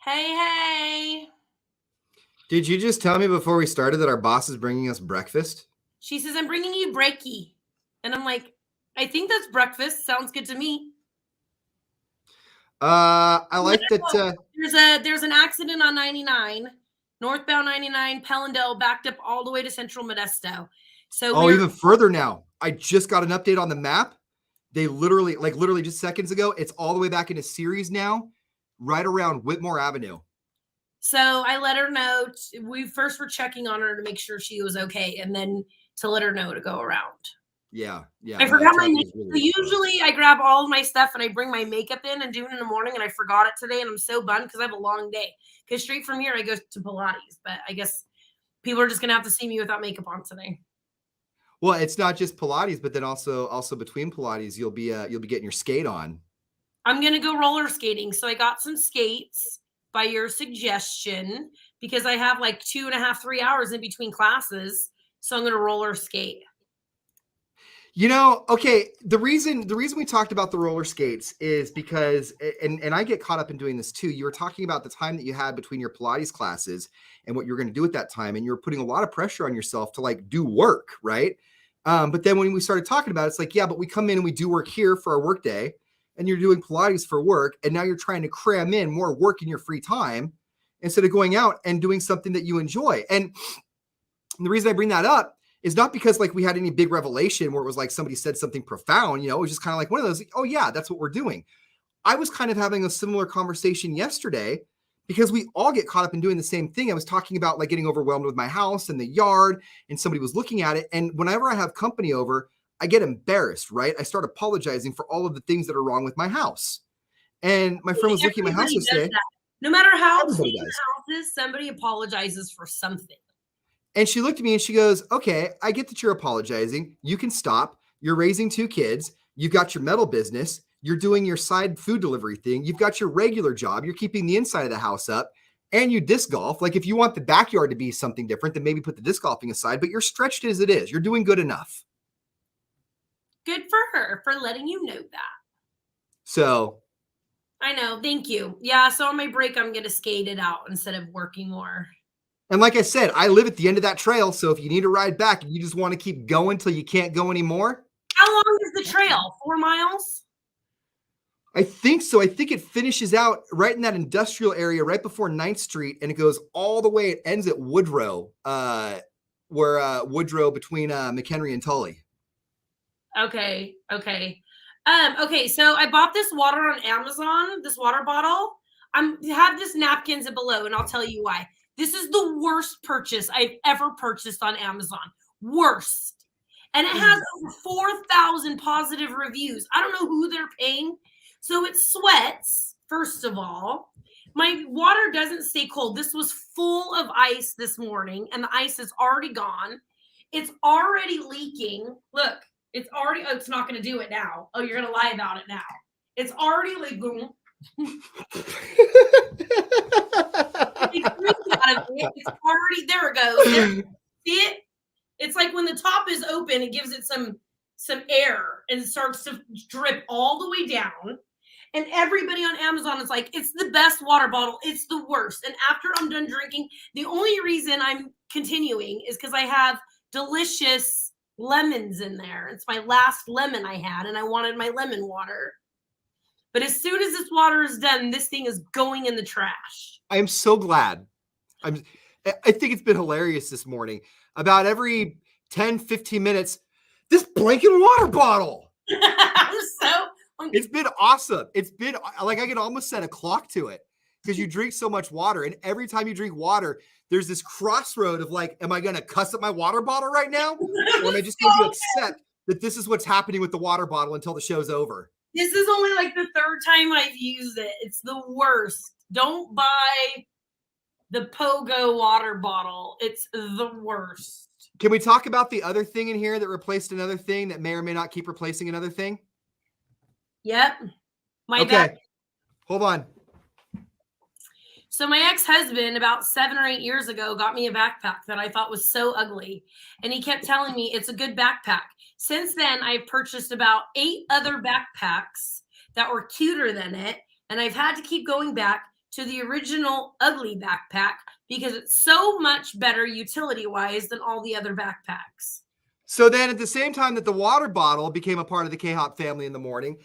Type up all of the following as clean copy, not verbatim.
Hey, hey. Did you just tell me before we started that our boss is bringing us breakfast? She says, I'm bringing you brekkie. And I'm like, I think that's breakfast. Sounds good to me. I like that. There's an accident on 99, northbound 99, Pellendale, backed up all the way to Central Modesto. So even further now. I just got an update on the map. They literally just seconds ago, it's all the way back into Ceres now, right around Whitmore Avenue. So I let her know. We first were checking on her to make sure she was okay, and then to let her know to go around. Yeah. I forgot my makeup. Really usually I grab all of my stuff and I bring my makeup in and do it in the morning, and I forgot it today, and I'm so bummed because I have a long day. Because straight from here I go to Pilates, but I guess people are just gonna have to see me without makeup on today. Well, it's not just Pilates, but then also between Pilates, you'll be getting your skate on. I'm gonna go roller skating, so I got some skates by your suggestion because I have like 2.5, 3 hours in between classes, so I'm gonna roller skate. Okay, the reason we talked about the roller skates is because, and I get caught up in doing this too. You were talking about the time that you had between your Pilates classes and what you're going to do at that time, and you're putting a lot of pressure on yourself to like do work, right? But then when we started talking about it, it's like, yeah, but we come in and we do work here for our work day, and you're doing Pilates for work, and now you're trying to cram in more work in your free time instead of going out and doing something that you enjoy. And the reason I bring that up is not because like we had any big revelation where it was like somebody said something profound, it was just kind of like one of those, oh yeah, that's what we're doing. I was kind of having a similar conversation yesterday because we all get caught up in doing the same thing. I was talking about like getting overwhelmed with my house and the yard, and somebody was looking at it. And whenever I have company over, I get embarrassed, right? I start apologizing for all of the things that are wrong with my house. And my friend was looking at my house yesterday. No matter how clean the house is, somebody apologizes for something. And she looked at me and she goes, okay, I get that you're apologizing. You can stop. You're raising 2 kids. You've got your metal business. You're doing your side food delivery thing. You've got your regular job. You're keeping the inside of the house up, and you disc golf. Like if you want the backyard to be something different, then maybe put the disc golfing aside, but you're stretched as it is. You're doing good enough. Good for her for letting you know that. So. I know. Thank you. Yeah. So on my break, I'm going to skate it out instead of working more. And like I said, I live at the end of that trail. So if you need a ride back and you just want to keep going till you can't go anymore. How long is the trail? 4 miles? I think so. I think it finishes out right in that industrial area right before 9th Street, and it goes all the way. It ends at Woodrow, Woodrow between McHenry and Tully. Okay. Okay, so I bought this water on Amazon, this water bottle. I have this napkins below, and I'll tell you why. This is the worst purchase I've ever purchased on Amazon. Worst. And it has over 4,000 positive reviews. I don't know who they're paying. So it sweats, first of all. My water doesn't stay cold. This was full of ice this morning, and the ice is already gone. It's already leaking. Look, it's already, it's not going to do it now. Oh, you're going to lie about it now. It's already leaking. It's already, there it goes. See it? It's like when the top is open, it gives it some air and it starts to drip all the way down. And everybody on Amazon is like, it's the best water bottle. It's the worst. And after I'm done drinking, the only reason I'm continuing is because I have delicious lemons in there. It's my last lemon I had, and I wanted my lemon water. But as soon as this water is done, this thing is going in the trash. I am so glad. I think it's been hilarious this morning. About every 10, 15 minutes, this blanket water bottle. It's been awesome. It's been like I can almost set a clock to it because you drink so much water. And every time you drink water, there's this crossroad of like, am I going to cuss at my water bottle right now? Or am I just going to accept that this is what's happening with the water bottle until the show's over? This is only like the 3rd time I've used it. It's the worst. Don't buy the Pogo water bottle. It's the worst. Can we talk about the other thing in here that replaced another thing that may or may not keep replacing another thing? Yep. Okay. Hold on. So my ex-husband about 7 or 8 years ago got me a backpack that I thought was so ugly. And he kept telling me it's a good backpack. Since then, I've purchased about 8 other backpacks that were cuter than it. And I've had to keep going back to the original ugly backpack because it's so much better utility-wise than all the other backpacks. So then at the same time that the water bottle became a part of the K-Hop family in the morning,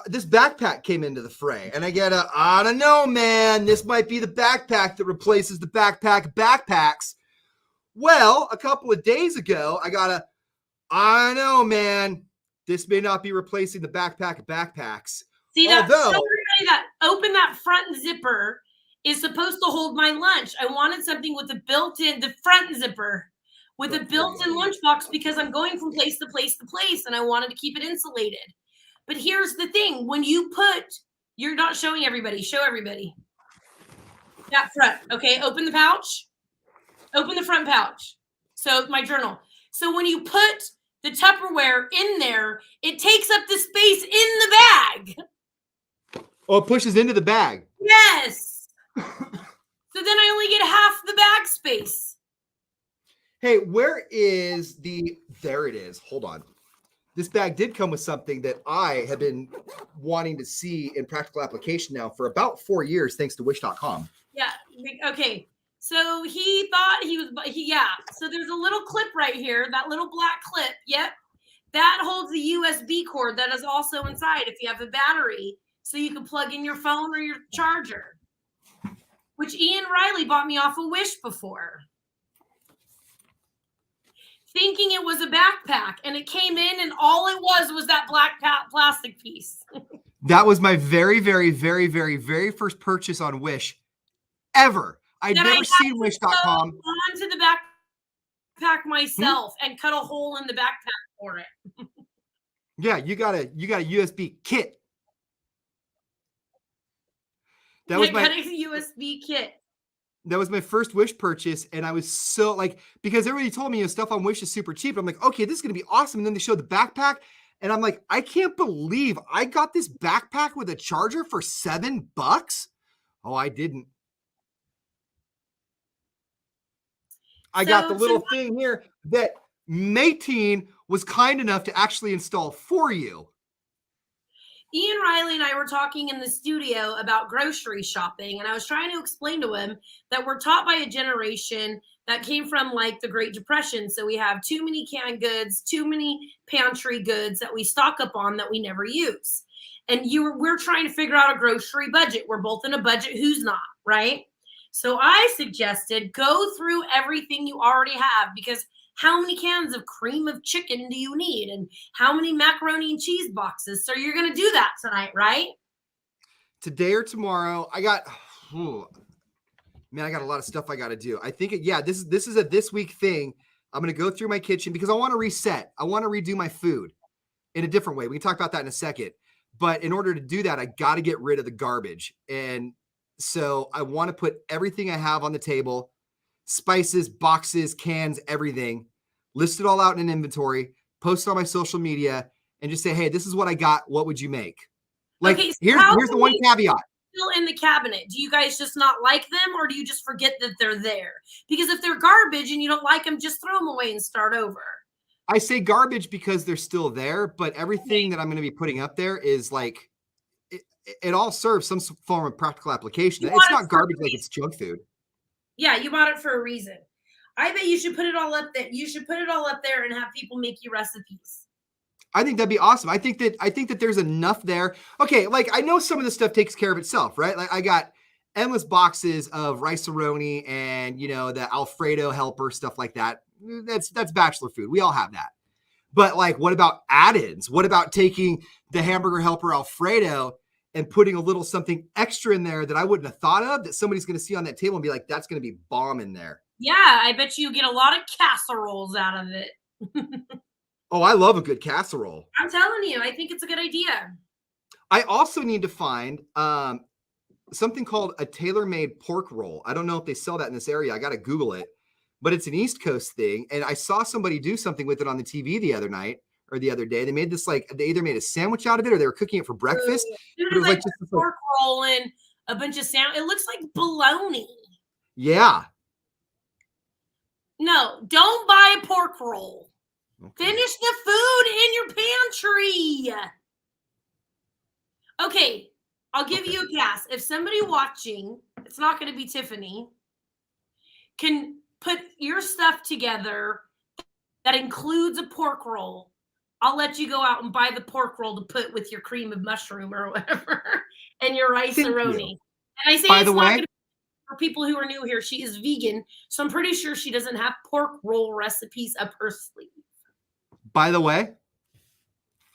this backpack came into the fray. And I get I don't know, man, this might be the backpack that replaces the backpack of backpacks. Well, a couple of days ago, I don't know, man, this may not be replacing the backpack of backpacks. See, that show everybody that open that front zipper is supposed to hold my lunch. I wanted something with the front zipper with a built-in lunchbox because I'm going from place to place to place and I wanted to keep it insulated. But here's the thing. When you you're not showing everybody. Show everybody. That front. Okay, open the pouch. Open the front pouch. So my journal. So when you put the Tupperware in there, it takes up the space in the bag. Oh, it pushes into the bag. Yes. So then I only get half the bag space. Hey, where is there it is. Hold on. This bag did come with something that I have been wanting to see in practical application now for about 4 years, thanks to wish.com. Yeah. Okay. So he thought yeah. So there's a little clip right here, that little black clip. Yep. That holds the USB cord that is also inside if you have a battery. So you can plug in your phone or your charger, which Ian Riley bought me off of Wish before, thinking it was a backpack, and it came in and all it was that black plastic piece. That was my very, very, very, very, very first purchase on Wish ever. I'd never seen wish.com. Onto the backpack myself and cut a hole in the backpack for it. Yeah, you got a USB kit. That was my USB kit. That was my first Wish purchase, and I was so because everybody told me stuff on Wish is super cheap. I'm like, okay, this is gonna be awesome. And then they showed the backpack, and I'm like, I can't believe I got this backpack with a charger for $7. Oh, I didn't. I got the little thing here that Mateen was kind enough to actually install for you. Ian Riley and I were talking in the studio about grocery shopping, and I was trying to explain to him that we're taught by a generation that came from the Great Depression. So we have too many canned goods, too many pantry goods that we stock up on that we never use. And we're trying to figure out a grocery budget. We're both in a budget. Who's not, right? So I suggested go through everything you already have, because how many cans of cream of chicken do you need? And how many macaroni and cheese boxes? So you're going to do that tonight, right? Today or tomorrow. I got a lot of stuff I got to do. I think, this is a this week thing. I'm going to go through my kitchen because I want to reset. I want to redo my food in a different way. We can talk about that in a second. But in order to do that, I got to get rid of the garbage. And so I want to put everything I have on the table, spices, boxes, cans, everything, list it all out in an inventory, post it on my social media, and just say, hey, this is what I got. What would you make? Okay, so here's the one caveat. Still in the cabinet. Do you guys just not like them, or do you just forget that they're there? Because if they're garbage and you don't like them, just throw them away and start over. I say garbage because they're still there, but everything that I'm going to be putting up there is it all serves some form of practical application. It's not garbage like it's junk food. Yeah, you bought it for a reason. I bet you should put it all up there. You should put it all up there and have people make you recipes. I think that'd be awesome. I think that there's enough there. Okay, I know some of this stuff takes care of itself, right? I got endless boxes of rice-a-roni and the Alfredo helper, stuff like that. That's bachelor food. We all have that. But what about add-ins? What about taking the hamburger helper Alfredo and putting a little something extra in there that I wouldn't have thought of, that somebody's going to see on that table and be like, that's going to be bomb in there. Yeah, I bet you get a lot of casseroles out of it. Oh, I love a good casserole. I'm telling you, I think it's a good idea. I also need to find something called a tailor-made pork roll. I don't know if they sell that in this area. I got to Google it. But it's an East Coast thing. And I saw somebody do something with it on the TV the other night or the other day. They made this they either made a sandwich out of it or they were cooking it for breakfast. Dude, it was just a pork roll and a bunch of sandwich. It looks like bologna. Yeah. No, don't buy a pork roll. Okay. Finish the food in your pantry. Okay, I'll give you a pass. If somebody watching it's not going to be Tiffany, can put your stuff together that includes a pork roll, I'll let you go out and buy the pork roll to put with your cream of mushroom or whatever and your Thank you. rice-a-roni. And I say By it's the not way, going to be for people who are new here. She is vegan, so I'm pretty sure she doesn't have pork roll recipes up her sleeve. by the way,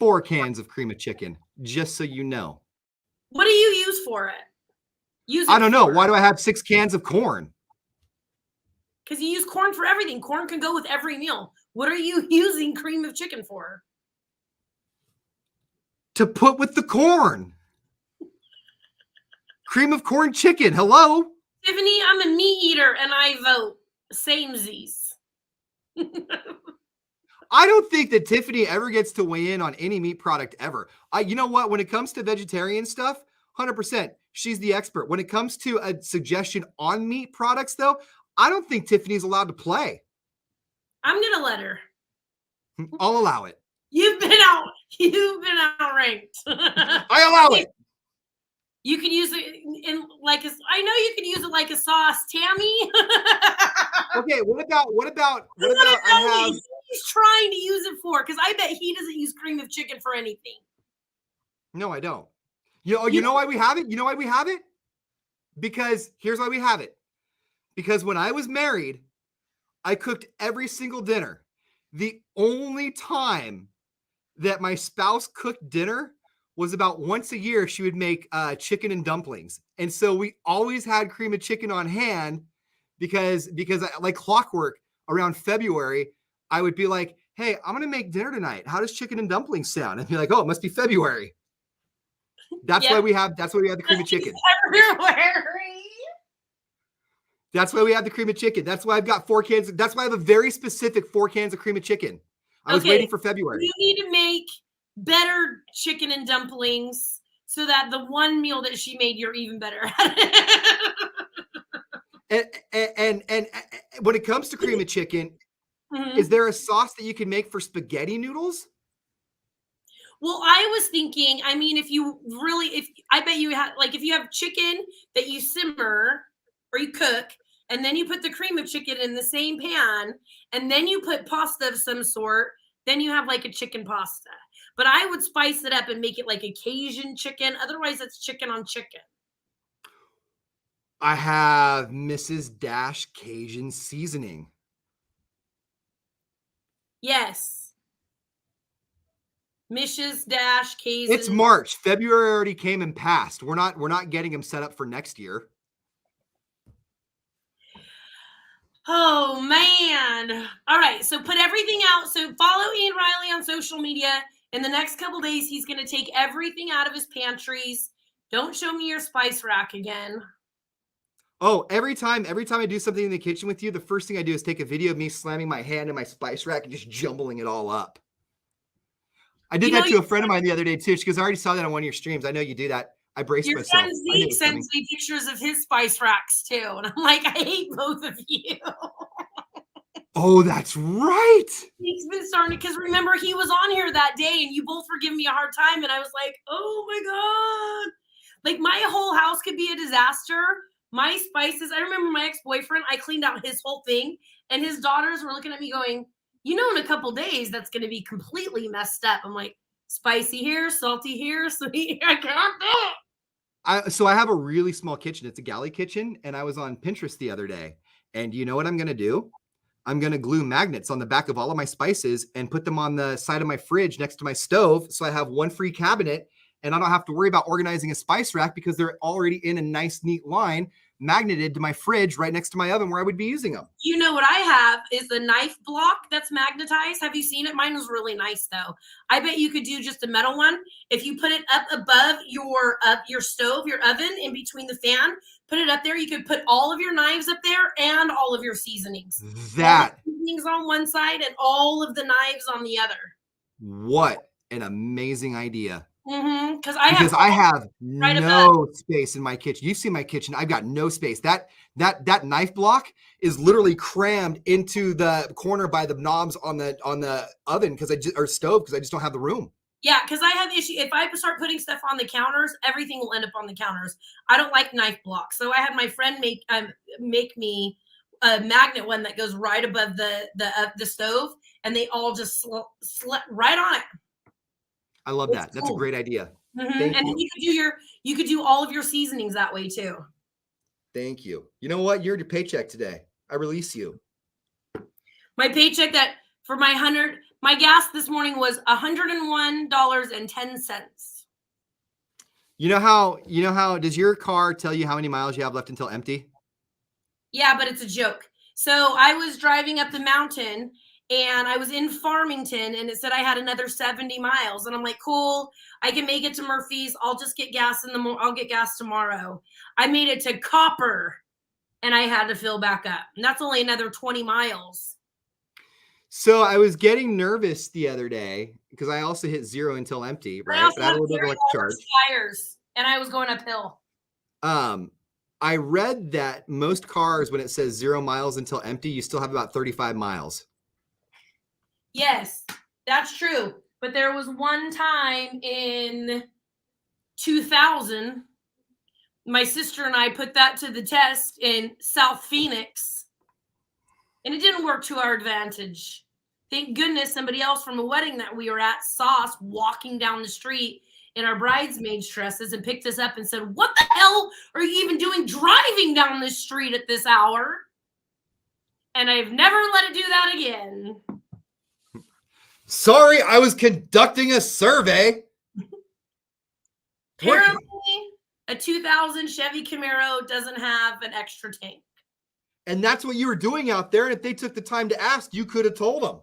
4 cans of cream of chicken, just so you know. What do you use for it? Use it I don't know. for? Why do I have 6 cans of corn? Because you use corn for everything. Corn can go with every meal. What are you using cream of chicken for? To put with the corn. Cream of corn chicken. Hello? Tiffany, I'm a meat eater and I vote. Samesies. I don't think that Tiffany ever gets to weigh in on any meat product ever. You know what? When it comes to vegetarian stuff, 100%, she's the expert. When it comes to a suggestion on meat products, though, I don't think Tiffany's allowed to play. I'm gonna let her. I'll allow it. You've been outranked. I allow it. You can use it in like I know you can use it like a sauce, Tammy. Okay, what about I have he's trying to use it for, because I bet he doesn't use cream of chicken for anything. No, I don't. You know why we have it? You know why we have it? Because here's why we have it. Because when I was married, I cooked every single dinner. The only time that my spouse cooked dinner was about once a year. She would make chicken and dumplings. And so we always had cream of chicken on hand because like clockwork around February, I would be like, hey, I'm going to make dinner tonight. How does chicken and dumplings sound? And be like, oh, it must be February. That's why we have the cream of chicken. February. That's why we have the cream of chicken. That's why I've got 4 cans. That's why I have a very specific 4 cans of cream of chicken. I was waiting for February. You need to make better chicken and dumplings so that the one meal that she made, you're even better at and when it comes to cream of chicken, is there a sauce that you can make for spaghetti noodles? Well, I was thinking, I mean, I bet you have, like, if you have chicken that you simmer or you cook, and then you put the cream of chicken in the same pan, and then you put pasta of some sort, then you have like a chicken pasta. But I would spice it up and make it like a Cajun chicken. Otherwise, it's chicken on chicken. I have Mrs. Dash Cajun seasoning. Yes. Mrs. Dash Cajun. It's March. February already came and passed. We're not getting them set up for next year. Oh, man. All right. So put everything out. So follow Ian Riley on social media. In the next couple days, he's going to take everything out of his pantries. Don't show me your spice rack again. Oh, every time I do something in the kitchen with you, the first thing I do is take a video of me slamming my hand in my spice rack and just jumbling it all up. I did that to a friend of mine the other day too. She goes, I already saw that on one of your streams. I know you do that. I braced myself. Your son Zeke sends me pictures of his spice racks too. And I'm like, I hate both of you. Oh, that's right. Zeke's been starting, because remember, he was on here that day and you both were giving me a hard time. And I was like, oh my God. Like, my whole house could be a disaster. My spices, I remember my ex-boyfriend, I cleaned out his whole thing. And his daughters were looking at me going, you know, in a couple days, that's going to be completely messed up. I'm like, spicy here, salty here, sweet. I can't do it. So I have a really small kitchen. It's a galley kitchen. And I was on Pinterest the other day. And you know what I'm going to do? I'm going to glue magnets on the back of all of my spices and put them on the side of my fridge next to my stove. So I have one free cabinet and I don't have to worry about organizing a spice rack because they're already in a nice, neat line magneted to my fridge right next to my oven where I would be using them. You know what I have is a knife block that's magnetized. Have you seen it? Mine was really nice though. I bet you could do just a metal one. If you put it up above your stove, your oven, in between the fan, put it up there. You could put all of your knives up there and all of your seasonings. That seasonings on one side and all of the knives on the other. What an amazing idea. Because I have no space in my kitchen. You see my kitchen. I've got no space. That knife block is literally crammed into the corner by the knobs on the oven or stove because I just don't have the room. Yeah, because I have issue. If I start putting stuff on the counters, everything will end up on the counters. I don't like knife blocks, so I had my friend make me a magnet one that goes right above the stove, and they all just slept right on it. I love It's that. That's a cool. great idea. And Thank you. you could do all of your seasonings that way too. Thank you. You know what? You're your paycheck today. I release you. My paycheck that for my gas this morning was $101.10. You know how does your car tell you how many miles you have left until empty? Yeah, but it's a joke. So I was driving up the mountain and I was in Farmington and it said I had another 70 miles. And I'm like, cool, I can make it to Murphy's. I'll just get gas I'll get gas tomorrow. I made it to Copper and I had to fill back up. And that's only another 20 miles. So I was getting nervous the other day because I also hit 0 until empty, right? I also But I had had a little bit of very electric charge. tires and I was going uphill. I read that most cars, when it says 0 miles until empty, you still have about 35 miles. Yes, that's true. But there was one time in 2000, my sister and I put that to the test in South Phoenix, and it didn't work to our advantage. Thank goodness somebody else from a wedding that we were at saw us walking down the street in our bridesmaids' dresses and picked us up and said, "What the hell are you even doing driving down this street at this hour?" And I've never let it do that again. Sorry, I was conducting a survey. Apparently, a 2000 Chevy Camaro doesn't have an extra tank. And that's what you were doing out there. And if they took the time to ask, you could have told them.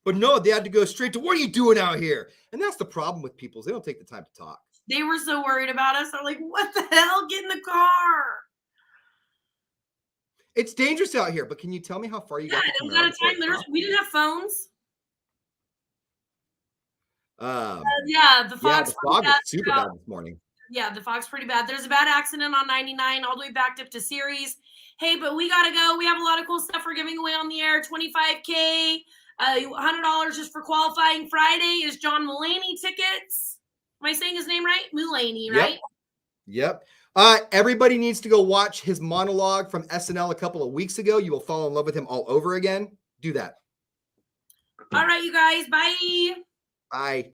But no, they had to go straight to, what are you doing out here? And that's the problem with people. They don't take the time to talk. They were so worried about us. I'm like, what the hell? Get in the car. It's dangerous out here, but can you tell me how far you got? There was at a time we didn't have phones. The fog was super bad this morning. Yeah, the fog's pretty bad. There's a bad accident on 99 all the way backed up to Ceres. Hey, but we got to go. We have a lot of cool stuff we're giving away on the air. $25K, $100 just for qualifying. Friday is John Mulaney tickets. Am I saying his name right? Mulaney, right? Yep. Everybody needs to go watch his monologue from SNL a couple of weeks ago. You will fall in love with him all over again. Do that. All right, you guys. Bye. Bye.